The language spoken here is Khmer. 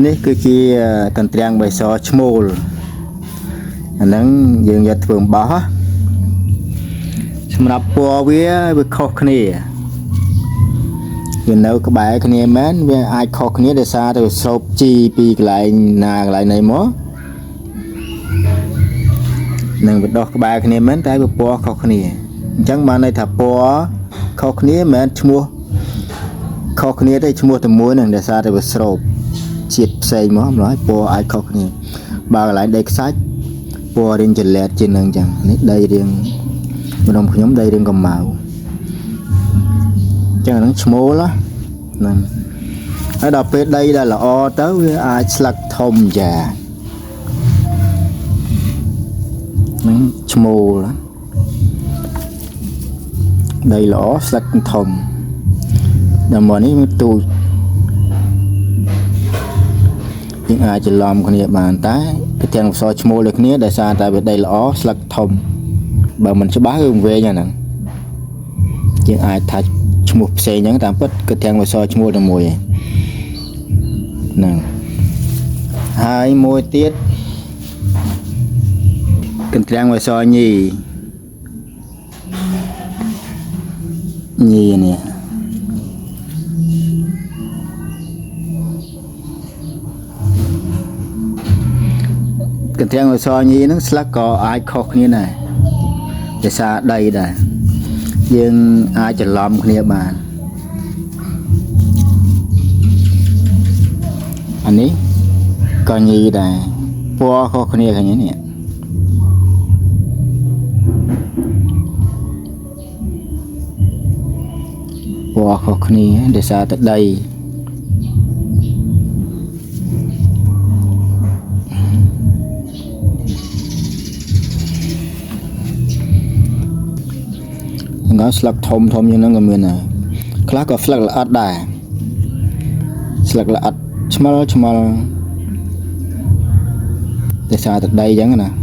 នេះគឺជាកន្ទ្រាំងបៃសឈ្មោលអាហ្នឹងយើងយកធ្វើអំបោះសម្រាប់ពណ៌វាខុសគ្នាវានៅក្បែរគ្នាមែនវាអាចខុសគ្នាដោយសារតែស្រូបជីពីកន្លែងណាកន្លែងណីមកនឹងវាដោះក្បែរគ្នាមែនតែវាពណ៌ខុសគ្នាអញ្ចឹងបានន័យថាពណ៌ខុសគ្នាមិនមែនឈ្មោះខុសគ្នាទេឈ្មោះតែមួយនឹងដោយសារតែវាស្រូបជាតិផ្សេងមកហើយពណ៌អាចខុសគ្នាបើកន្លែងដីខ្សាច់ពណ៌រៀងចលែតជាងនឹងអញ្ចឹងនេះដីរៀងម្ដុំខ្ញុំដីរៀងកម្ៅអញ្ចឹងហ្នឹងឈ្មោលហ្នឹងហើយដល់ពេលដីដែលល្អទៅវាអាចស្លឹកធំចាហ្នឹងឈ្មោលដីល្អស្លឹកធំដល់មកនេះវាទូចយើងអាចច្រឡំគ្នាបានតែប្រទាំងអក្សរឈ្មោលដូចគ្នាដោយសារតែវាដីល្អស្លឹកធំបើមិនច្បាស់គឺវែងអាហ្នឹងយើងអាចថាឈ្មោះផ្សេងហ្នឹងតាមពិតគឺទាំងអក្សរឈ្មោលតែមួយហ្នឹងហើយមួយទៀតកន្ទ្រាំងអក្សរញីនេះកន្ទ្រាំងអក្សរញីហ្នឹងស្លឹកក៏អាចខុសគ្នាដែរដោយសារដីដែរយើងអាចច្រឡំគ្នាបានអានេះក៏ញីដែរពណ៌ខុសគ្នាឃើញនេះពណ៌ខុសគ្នាដោយសារតែដីស្លឹកធំយ៉ាងហ្នឹងក៏មានដែរខ្លះក៏ស្លឹកល្អិតដែរស្លឹកល្អិតឆ្មល់ដោយសារតែដីអញ្ចឹងណា